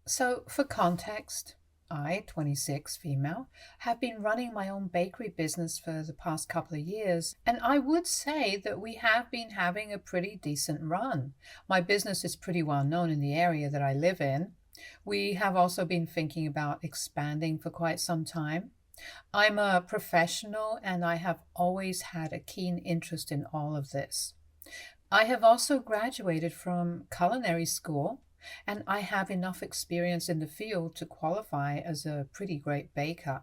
So, for context, I, 26, female, have been running my own bakery business for the past couple of years, and I would say that we have been having a pretty decent run. My business is pretty well known in the area that I live in. We have also been thinking about expanding for quite some time. I'm a professional and I have always had a keen interest in all of this. I have also graduated from culinary school, and I have enough experience in the field to qualify as a pretty great baker.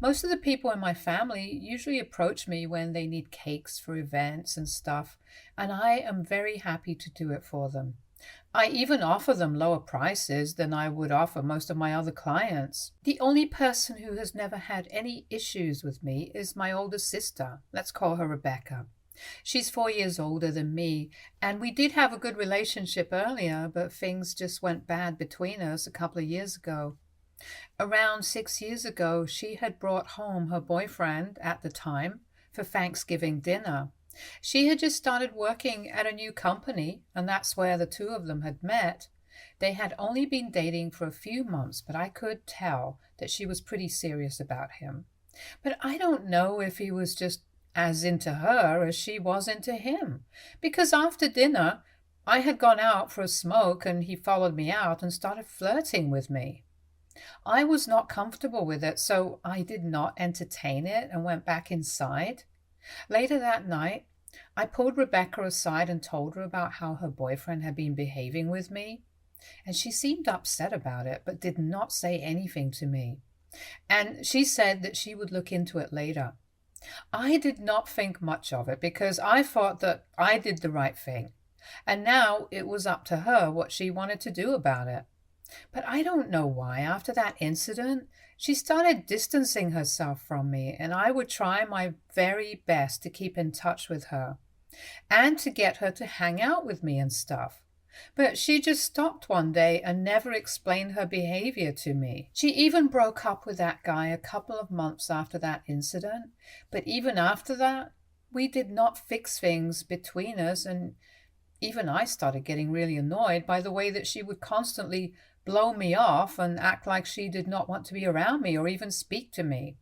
Most of the people in my family usually approach me when they need cakes for events and stuff, and I am very happy to do it for them. I even offer them lower prices than I would offer most of my other clients. The only person who has never had any issues with me is my older sister. Let's call her Rebecca. She's 4 years older than me, and we did have a good relationship earlier, but things just went bad between us a couple of years ago. Around 6 years ago, she had brought home her boyfriend at the time for Thanksgiving dinner. She had just started working at a new company, and that's where the two of them had met. They had only been dating for a few months, but I could tell that she was pretty serious about him. But I don't know if he was just as into her as she was into him, because after dinner, I had gone out for a smoke and he followed me out and started flirting with me. I was not comfortable with it, so I did not entertain it and went back inside. Later that night, I pulled Rebecca aside and told her about how her boyfriend had been behaving with me, and she seemed upset about it but did not say anything to me. And she said that she would look into it later. I did not think much of it because I thought that I did the right thing, and now it was up to her what she wanted to do about it. But I don't know why, after that incident, she started distancing herself from me, and I would try my very best to keep in touch with her and to get her to hang out with me and stuff. But she just stopped one day and never explained her behavior to me. She even broke up with that guy a couple of months after that incident, but even after that, we did not fix things between us, and even I started getting really annoyed by the way that she would constantly blow me off and act like she did not want to be around me or even speak to me.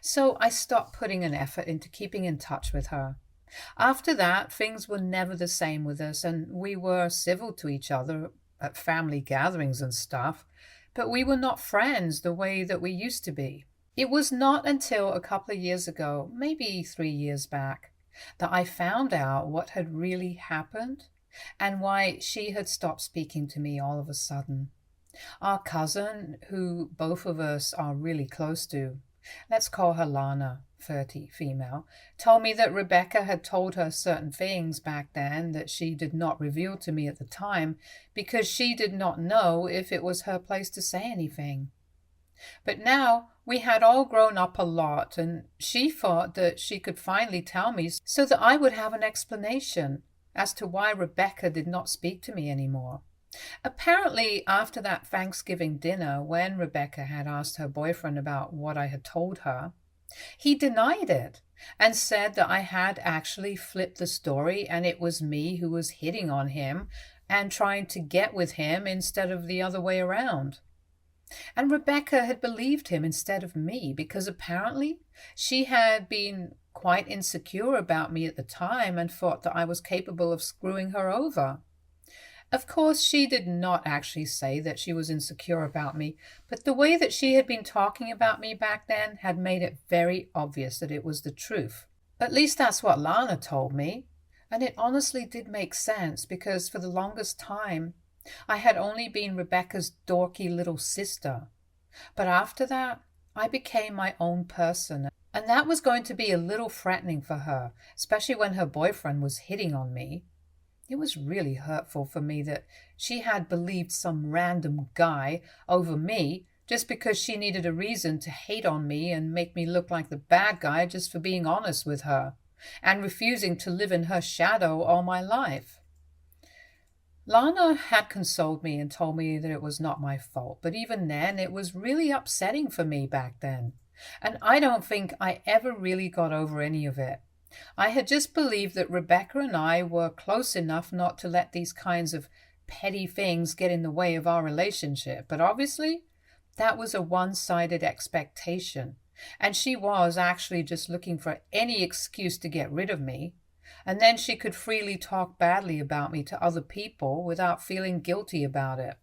So I stopped putting an effort into keeping in touch with her. After that, things were never the same with us, and we were civil to each other at family gatherings and stuff, but we were not friends the way that we used to be. It was not until a couple of years ago, maybe 3 years back, that I found out what had really happened and why she had stopped speaking to me all of a sudden. Our cousin, who both of us are really close to, let's call her Lana, 30, female, told me that Rebecca had told her certain things back then that she did not reveal to me at the time because she did not know if it was her place to say anything. But now we had all grown up a lot, and she thought that she could finally tell me so that I would have an explanation as to why Rebecca did not speak to me anymore. Apparently, after that Thanksgiving dinner, when Rebecca had asked her boyfriend about what I had told her, he denied it and said that I had actually flipped the story and it was me who was hitting on him and trying to get with him instead of the other way around. And Rebecca had believed him instead of me because apparently she had been quite insecure about me at the time and thought that I was capable of screwing her over. Of course, she did not actually say that she was insecure about me, but the way that she had been talking about me back then had made it very obvious that it was the truth. At least that's what Lana told me, and it honestly did make sense because for the longest time I had only been Rebecca's dorky little sister. But after that, I became my own person, and that was going to be a little threatening for her, especially when her boyfriend was hitting on me. It was really hurtful for me that she had believed some random guy over me just because she needed a reason to hate on me and make me look like the bad guy just for being honest with her and refusing to live in her shadow all my life. Lana had consoled me and told me that it was not my fault, but even then it was really upsetting for me back then. And I don't think I ever really got over any of it. I had just believed that Rebecca and I were close enough not to let these kinds of petty things get in the way of our relationship. But obviously, that was a one-sided expectation. And she was actually just looking for any excuse to get rid of me. And then she could freely talk badly about me to other people without feeling guilty about it.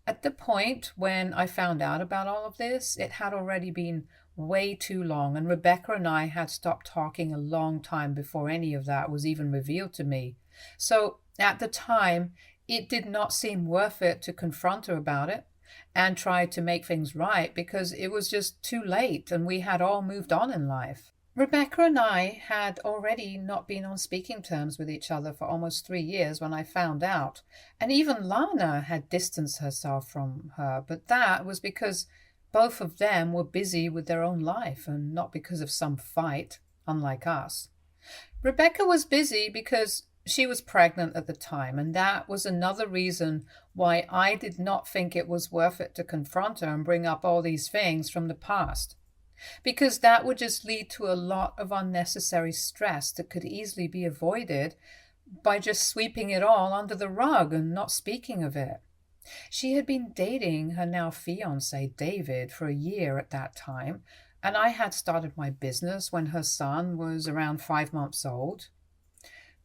At the point when I found out about all of this, it had already been way too long, and Rebecca and I had stopped talking a long time before any of that was even revealed to me. So at the time, it did not seem worth it to confront her about it and try to make things right, because it was just too late and we had all moved on in life. Rebecca and I had already not been on speaking terms with each other for almost 3 years when I found out, and even Lana had distanced herself from her, but that was because both of them were busy with their own life and not because of some fight, unlike us. Rebecca was busy because she was pregnant at the time, and that was another reason why I did not think it was worth it to confront her and bring up all these things from the past. Because that would just lead to a lot of unnecessary stress that could easily be avoided by just sweeping it all under the rug and not speaking of it. She had been dating her now fiancé, David, for a year at that time, and I had started my business when her son was around 5 months old.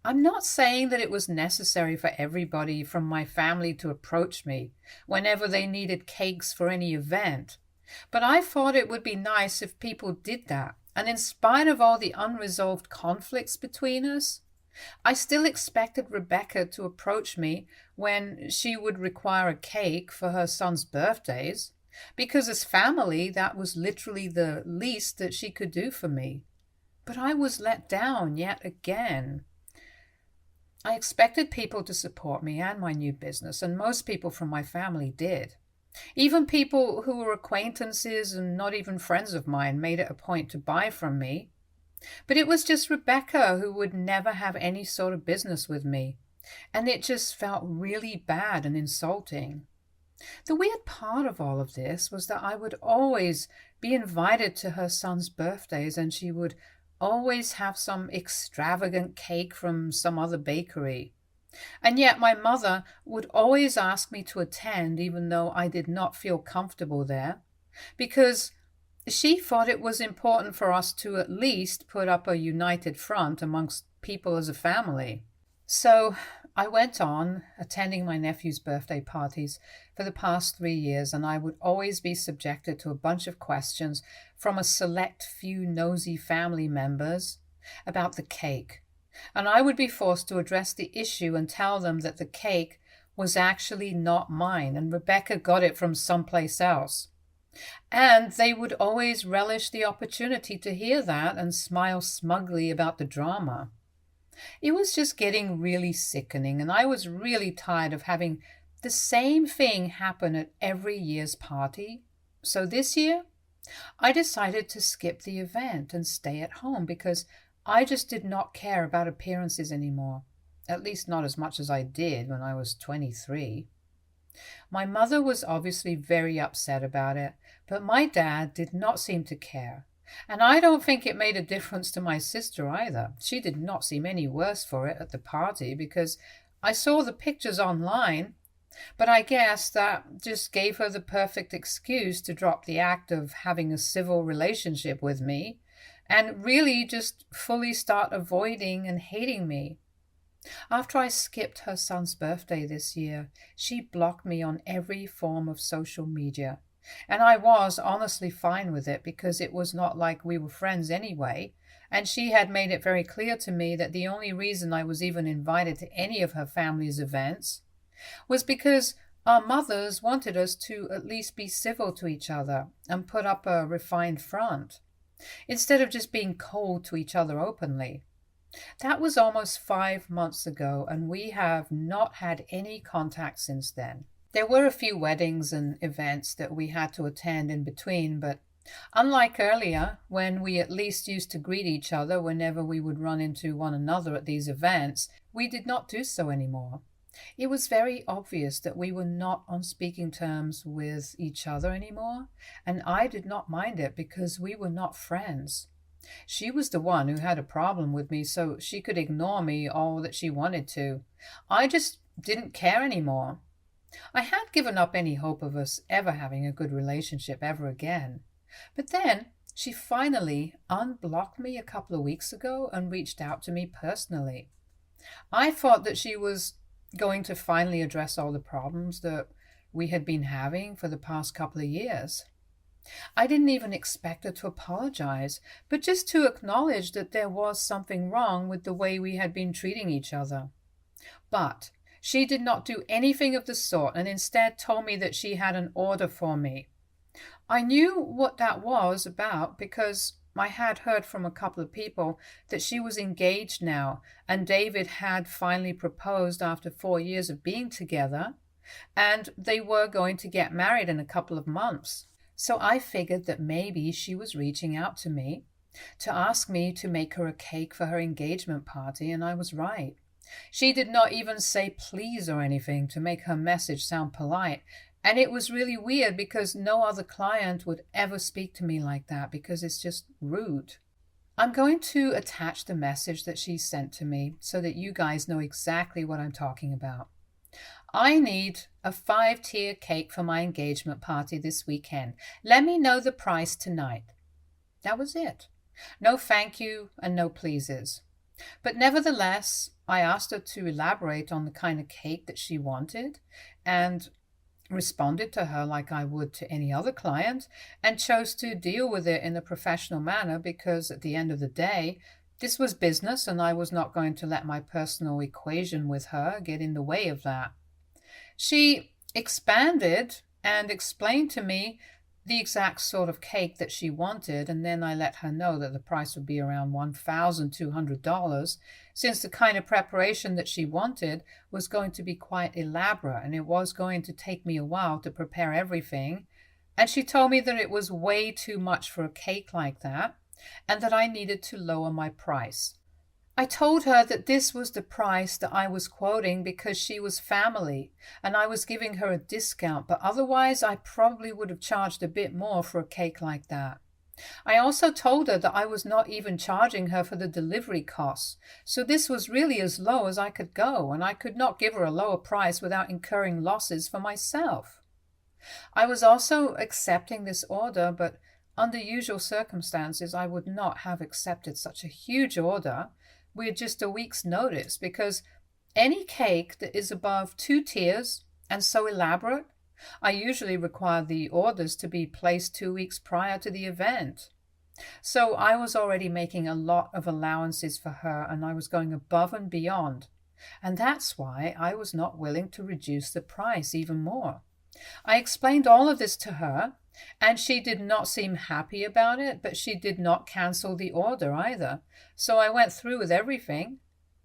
I'm not saying that it was necessary for everybody from my family to approach me whenever they needed cakes for any event, but I thought it would be nice if people did that. And in spite of all the unresolved conflicts between us, I still expected Rebecca to approach me when she would require a cake for her son's birthdays, because as family, that was literally the least that she could do for me. But I was let down yet again. I expected people to support me and my new business, and most people from my family did. Even people who were acquaintances and not even friends of mine made it a point to buy from me. But it was just Rebecca who would never have any sort of business with me, and it just felt really bad and insulting. The weird part of all of this was that I would always be invited to her son's birthdays, and she would always have some extravagant cake from some other bakery. And yet my mother would always ask me to attend even though I did not feel comfortable there, because she thought it was important for us to at least put up a united front amongst people as a family. So I went on attending my nephew's birthday parties for the past 3 years, and I would always be subjected to a bunch of questions from a select few nosy family members about the cake. And I would be forced to address the issue and tell them that the cake was actually not mine and Rebecca got it from someplace else. And they would always relish the opportunity to hear that and smile smugly about the drama. It was just getting really sickening, and I was really tired of having the same thing happen at every year's party. So this year, I decided to skip the event and stay at home because I just did not care about appearances anymore, at least not as much as I did when I was 23. My mother was obviously very upset about it, but my dad did not seem to care. And I don't think it made a difference to my sister either. She did not seem any worse for it at the party because I saw the pictures online, but I guess that just gave her the perfect excuse to drop the act of having a civil relationship with me and really just fully start avoiding and hating me. After I skipped her son's birthday this year, she blocked me on every form of social media. And I was honestly fine with it because it was not like we were friends anyway, and she had made it very clear to me that the only reason I was even invited to any of her family's events was because our mothers wanted us to at least be civil to each other and put up a refined front, instead of just being cold to each other openly. That was almost 5 months ago, and we have not had any contact since then. There were a few weddings and events that we had to attend in between, but unlike earlier, when we at least used to greet each other whenever we would run into one another at these events, we did not do so anymore. It was very obvious that we were not on speaking terms with each other anymore, and I did not mind it because we were not friends. She was the one who had a problem with me, so she could ignore me all that she wanted to. I just didn't care anymore. I had given up any hope of us ever having a good relationship ever again. But then she finally unblocked me a couple of weeks ago and reached out to me personally. I thought that she was going to finally address all the problems that we had been having for the past couple of years. I didn't even expect her to apologize, but just to acknowledge that there was something wrong with the way we had been treating each other. But she did not do anything of the sort and instead told me that she had an order for me. I knew what that was about because I had heard from a couple of people that she was engaged now and David had finally proposed after 4 years of being together, and they were going to get married in a couple of months. So I figured that maybe she was reaching out to me to ask me to make her a cake for her engagement party, and I was right. She did not even say please or anything to make her message sound polite, and it was really weird because no other client would ever speak to me like that because it's just rude. I'm going to attach the message that she sent to me so that you guys know exactly what I'm talking about. I need a 5-tier cake for my engagement party this weekend. Let me know the price tonight. That was it. No thank you and no pleases. But nevertheless, I asked her to elaborate on the kind of cake that she wanted and responded to her like I would to any other client and chose to deal with it in a professional manner because at the end of the day, this was business and I was not going to let my personal equation with her get in the way of that. She expanded and explained to me the exact sort of cake that she wanted, and then I let her know that the price would be around $1,200 since the kind of preparation that she wanted was going to be quite elaborate and it was going to take me a while to prepare everything. And she told me that it was way too much for a cake like that and that I needed to lower my price. I told her that this was the price that I was quoting because she was family and I was giving her a discount, but otherwise I probably would have charged a bit more for a cake like that. I also told her that I was not even charging her for the delivery costs, so this was really as low as I could go, and I could not give her a lower price without incurring losses for myself. I was also accepting this order, but under usual circumstances I would not have accepted such a huge order with just a week's notice, because any cake that is above 2 tiers and so elaborate, I usually require the orders to be placed 2 weeks prior to the event. So I was already making a lot of allowances for her and I was going above and beyond. And that's why I was not willing to reduce the price even more. I explained all of this to her, and she did not seem happy about it, but she did not cancel the order either. So I went through with everything,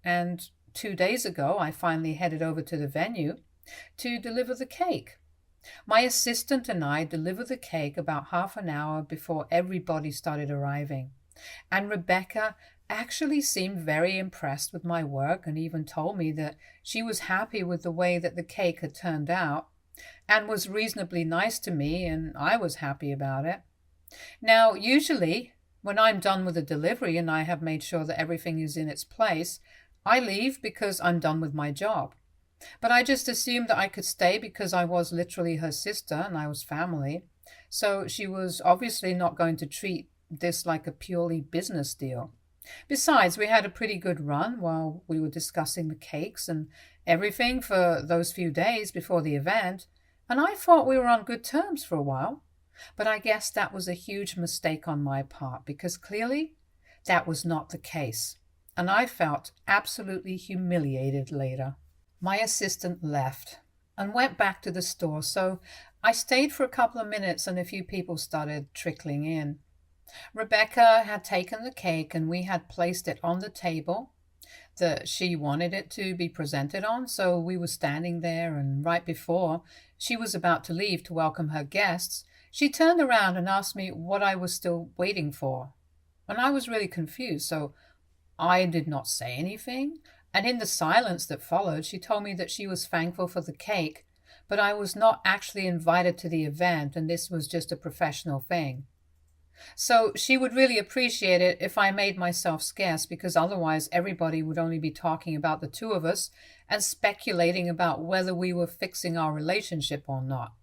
and 2 days ago I finally headed over to the venue to deliver the cake. My assistant and I delivered the cake about half an hour before everybody started arriving, and Rebecca actually seemed very impressed with my work and even told me that she was happy with the way that the cake had turned out and was reasonably nice to me, and I was happy about it. Now, usually, when I'm done with the delivery and I have made sure that everything is in its place, I leave because I'm done with my job. But I just assumed that I could stay because I was literally her sister and I was family. So she was obviously not going to treat this like a purely business deal. Besides, we had a pretty good run while we were discussing the cakes and everything for those few days before the event, and I thought we were on good terms for a while. But I guess that was a huge mistake on my part because clearly that was not the case, and I felt absolutely humiliated later. My assistant left and went back to the store, so I stayed for a couple of minutes and a few people started trickling in. Rebecca had taken the cake and we had placed it on the table that she wanted it to be presented on, so we were standing there, and right before she was about to leave to welcome her guests, she turned around and asked me what I was still waiting for. And I was really confused, so I did not say anything, and in the silence that followed, she told me that she was thankful for the cake, but I was not actually invited to the event and this was just a professional thing. So she would really appreciate it if I made myself scarce, because otherwise everybody would only be talking about the two of us and speculating about whether we were fixing our relationship or not.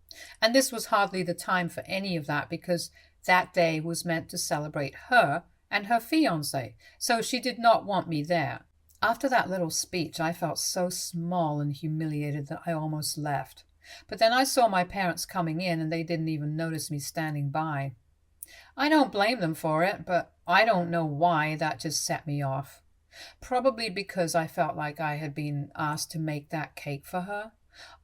And this was hardly the time for any of that, because that day was meant to celebrate her and her fiancé, so she did not want me there. After that little speech, I felt so small and humiliated that I almost left. But then I saw my parents coming in, and they didn't even notice me standing by. I don't blame them for it, but I don't know why that just set me off. Probably because I felt like I had been asked to make that cake for her,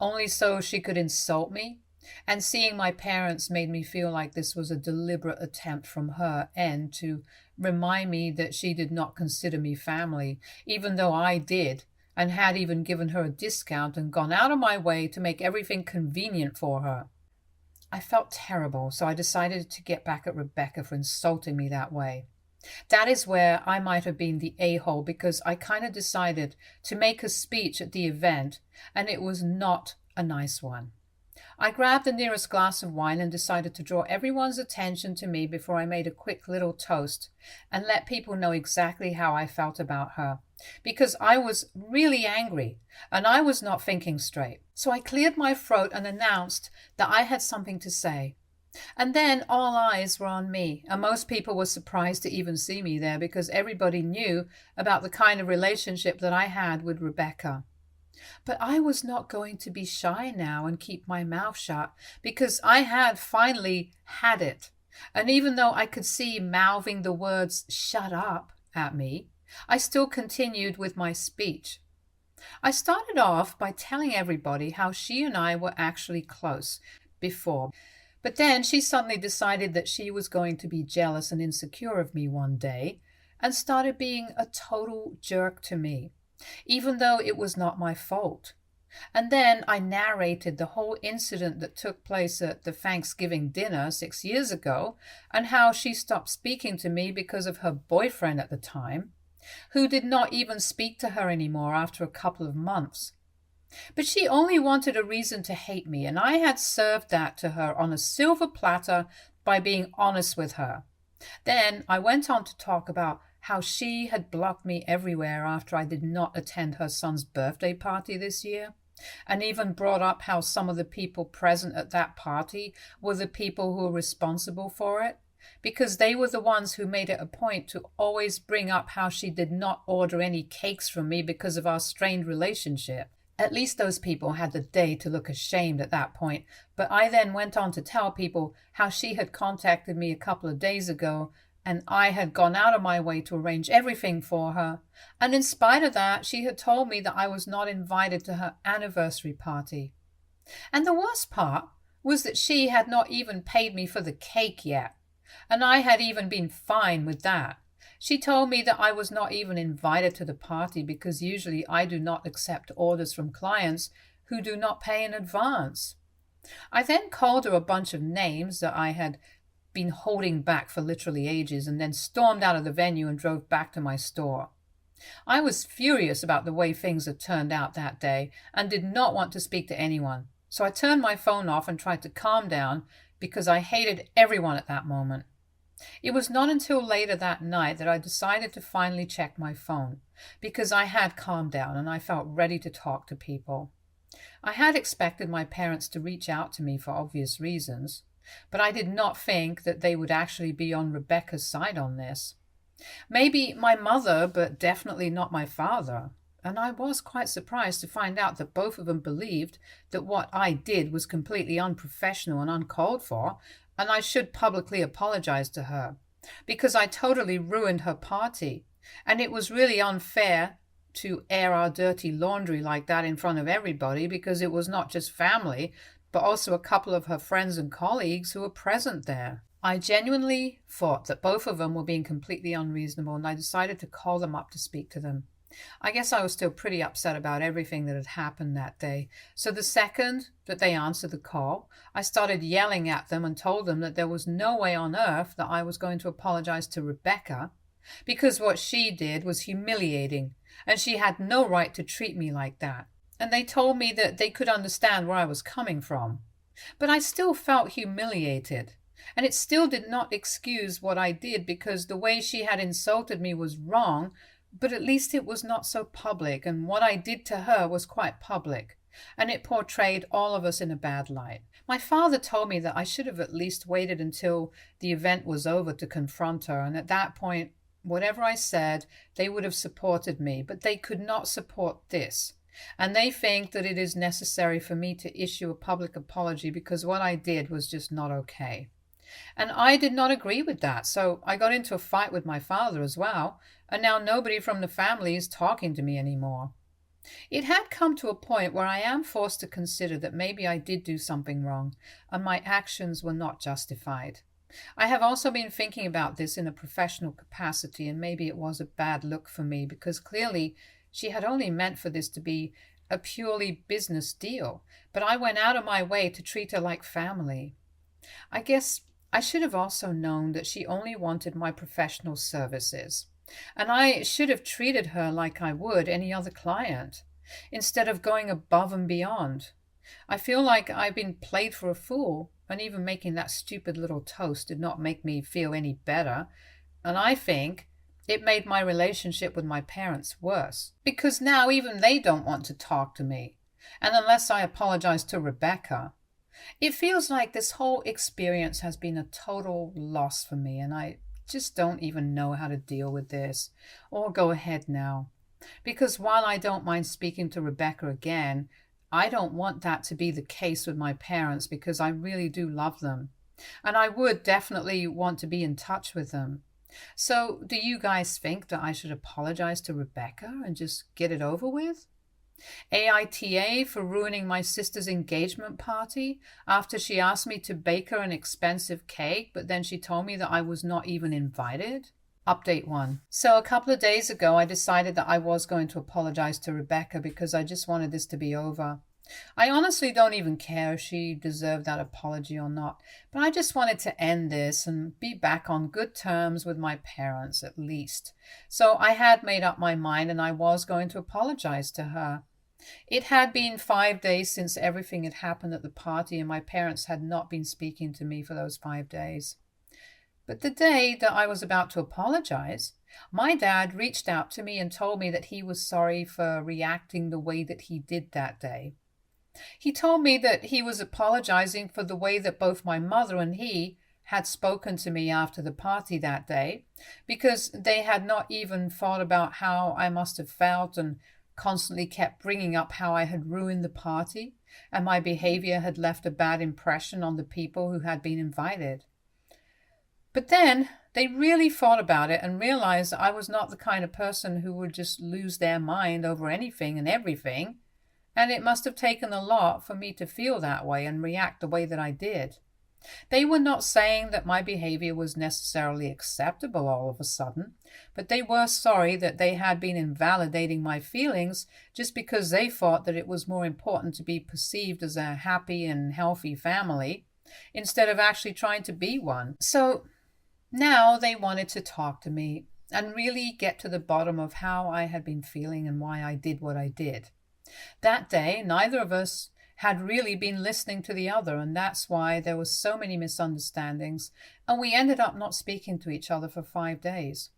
only so she could insult me. And seeing my parents made me feel like this was a deliberate attempt from her end to remind me that she did not consider me family, even though I did, and had even given her a discount and gone out of my way to make everything convenient for her. I felt terrible, so I decided to get back at Rebecca for insulting me that way. That is where I might have been the a-hole, because I kind of decided to make a speech at the event, and it was not a nice one. I grabbed the nearest glass of wine and decided to draw everyone's attention to me before I made a quick little toast and let people know exactly how I felt about her, because I was really angry and I was not thinking straight. So I cleared my throat and announced that I had something to say. And then all eyes were on me, and most people were surprised to even see me there, because everybody knew about the kind of relationship that I had with Rebecca. But I was not going to be shy now and keep my mouth shut, because I had finally had it. And even though I could see mouthing the words "shut up" at me, I still continued with my speech. I started off by telling everybody how she and I were actually close before, but then she suddenly decided that she was going to be jealous and insecure of me one day and started being a total jerk to me, even though it was not my fault. And then I narrated the whole incident that took place at the Thanksgiving dinner 6 years ago, and how she stopped speaking to me because of her boyfriend at the time, who did not even speak to her anymore after a couple of months. But she only wanted a reason to hate me, and I had served that to her on a silver platter by being honest with her. Then I went on to talk about how she had blocked me everywhere after I did not attend her son's birthday party this year, and even brought up how some of the people present at that party were the people who were responsible for it, because they were the ones who made it a point to always bring up how she did not order any cakes from me because of our strained relationship. At least those people had the day to look ashamed at that point, but I then went on to tell people how she had contacted me a couple of days ago, and I had gone out of my way to arrange everything for her, and in spite of that, she had told me that I was not invited to her anniversary party. And the worst part was that she had not even paid me for the cake yet, and I had even been fine with that. She told me that I was not even invited to the party because usually I do not accept orders from clients who do not pay in advance. I then called her a bunch of names that I had been holding back for literally ages, and then stormed out of the venue and drove back to my store. I was furious about the way things had turned out that day and did not want to speak to anyone, so I turned my phone off and tried to calm down because I hated everyone at that moment. It was not until later that night that I decided to finally check my phone, because I had calmed down and I felt ready to talk to people. I had expected my parents to reach out to me for obvious reasons, but I did not think that they would actually be on Rebecca's side on this. Maybe my mother, but definitely not my father, and I was quite surprised to find out that both of them believed that what I did was completely unprofessional and uncalled for, and I should publicly apologize to her, because I totally ruined her party, and it was really unfair to air our dirty laundry like that in front of everybody, because it was not just family, but also a couple of her friends and colleagues who were present there. I genuinely thought that both of them were being completely unreasonable, and I decided to call them up to speak to them. I guess I was still pretty upset about everything that had happened that day, so the second that they answered the call, I started yelling at them and told them that there was no way on earth that I was going to apologize to Rebecca, because what she did was humiliating, and she had no right to treat me like that. And they told me that they could understand where I was coming from. But I still felt humiliated, And it still did not excuse what I did, because the way she had insulted me was wrong, but at least it was not so public, and what I did to her was quite public, and it portrayed all of us in a bad light. My father told me that I should have at least waited until the event was over to confront her, and at that point, whatever I said, they would have supported me, but they could not support this. And they think that it is necessary for me to issue a public apology because what I did was just not okay. And I did not agree with that, so I got into a fight with my father as well, and now nobody from the family is talking to me anymore. It had come to a point where I am forced to consider that maybe I did do something wrong, and my actions were not justified. I have also been thinking about this in a professional capacity, and maybe it was a bad look for me, because clearly she had only meant for this to be a purely business deal, but I went out of my way to treat her like family. I guess I should have also known that she only wanted my professional services, and I should have treated her like I would any other client, instead of going above and beyond. I feel like I've been played for a fool, and even making that stupid little toast did not make me feel any better, and I think it made my relationship with my parents worse, because now even they don't want to talk to me, and unless I apologize to Rebecca, it feels like this whole experience has been a total loss for me, and I just don't even know how to deal with this or go ahead now. Because while I don't mind speaking to Rebecca again, I don't want that to be the case with my parents, because I really do love them. And I would definitely want to be in touch with them. So, do you guys think that I should apologize to Rebecca and just get it over with? AITA for ruining my sister's engagement party after she asked me to bake her an expensive cake, but then she told me that I was not even invited? Update 1. So a couple of days ago, I decided that I was going to apologize to Rebecca because I just wanted this to be over. I honestly don't even care if she deserved that apology or not, but I just wanted to end this and be back on good terms with my parents at least. So I had made up my mind and I was going to apologize to her. It had been 5 days since everything had happened at the party, and my parents had not been speaking to me for those 5 days. But the day that I was about to apologize, my dad reached out to me and told me that he was sorry for reacting the way that he did that day. He told me that he was apologizing for the way that both my mother and he had spoken to me after the party that day, because they had not even thought about how I must have felt and constantly kept bringing up how I had ruined the party and my behavior had left a bad impression on the people who had been invited. But then they really thought about it and realized that I was not the kind of person who would just lose their mind over anything and everything, and it must have taken a lot for me to feel that way and react the way that I did. They were not saying that my behavior was necessarily acceptable all of a sudden, but they were sorry that they had been invalidating my feelings just because they thought that it was more important to be perceived as a happy and healthy family instead of actually trying to be one. So now they wanted to talk to me and really get to the bottom of how I had been feeling and why I did what I did. That day, neither of us had really been listening to the other, and that's why there were so many misunderstandings, and we ended up not speaking to each other for 5 days.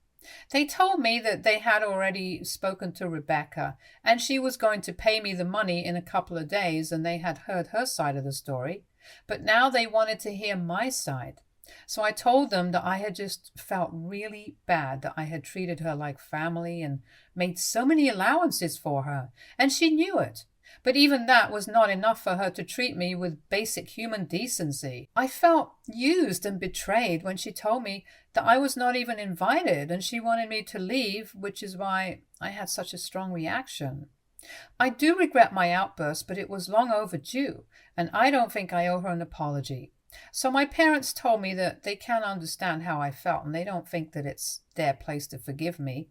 They told me that they had already spoken to Rebecca, and she was going to pay me the money in a couple of days, and they had heard her side of the story, but now they wanted to hear my side. So I told them that I had just felt really bad that I had treated her like family and made so many allowances for her, and she knew it. But even that was not enough for her to treat me with basic human decency. I felt used and betrayed when she told me that I was not even invited and she wanted me to leave, which is why I had such a strong reaction. I do regret my outburst, but it was long overdue, and I don't think I owe her an apology. So my parents told me that they can understand how I felt and they don't think that it's their place to forgive me,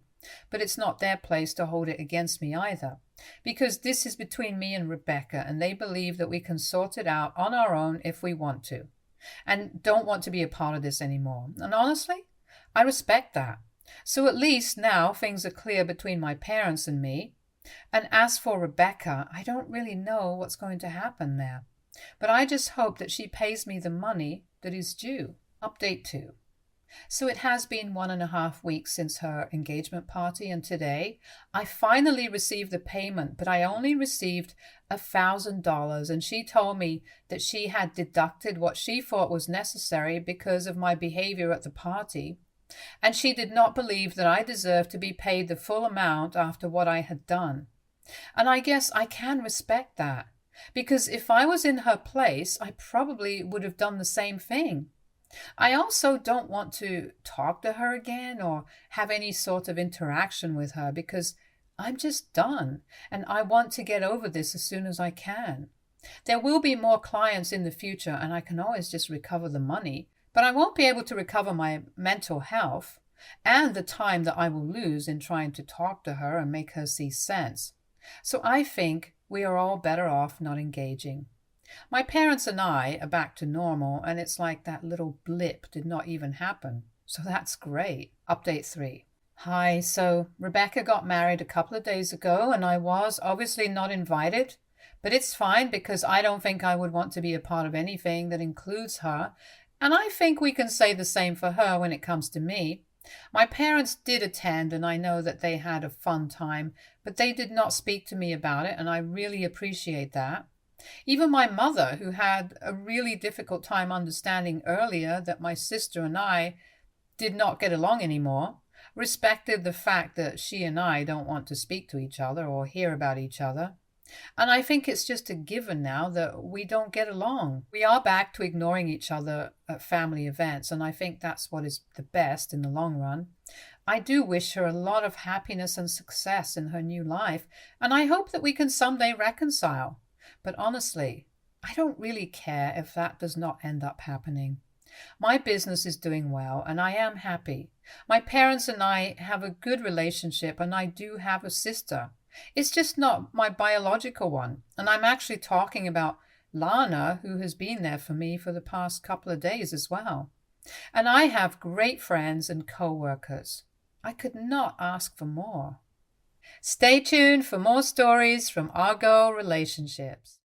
but it's not their place to hold it against me either, because this is between me and Rebecca, and they believe that we can sort it out on our own if we want to, and don't want to be a part of this anymore. And honestly, I respect that. So at least now things are clear between my parents and me. And as for Rebecca, I don't really know what's going to happen there. But I just hope that she pays me the money that is due. Update 2. So it has been 1.5 weeks since her engagement party, and today I finally received the payment, but I only received $1,000, and she told me that she had deducted what she thought was necessary because of my behavior at the party, and she did not believe that I deserved to be paid the full amount after what I had done. And I guess I can respect that, because if I was in her place, I probably would have done the same thing. I also don't want to talk to her again or have any sort of interaction with her because I'm just done and I want to get over this as soon as I can. There will be more clients in the future and I can always just recover the money, but I won't be able to recover my mental health and the time that I will lose in trying to talk to her and make her see sense. So I think we are all better off not engaging. My parents and I are back to normal, and it's like that little blip did not even happen. So that's great. Update 3. Hi, so Rebecca got married a couple of days ago, and I was obviously not invited, but it's fine because I don't think I would want to be a part of anything that includes her, and I think we can say the same for her when it comes to me. My parents did attend, and I know that they had a fun time, but they did not speak to me about it, and I really appreciate that. Even my mother, who had a really difficult time understanding earlier that my sister and I did not get along anymore, respected the fact that she and I don't want to speak to each other or hear about each other. And I think it's just a given now that we don't get along. We are back to ignoring each other at family events, and I think that's what is the best in the long run. I do wish her a lot of happiness and success in her new life, and I hope that we can someday reconcile. But honestly, I don't really care if that does not end up happening. My business is doing well and I am happy. My parents and I have a good relationship and I do have a sister. It's just not my biological one. And I'm actually talking about Lana, who has been there for me for the past couple of days as well. And I have great friends and co-workers. I could not ask for more. Stay tuned for more stories from Argo Relationships.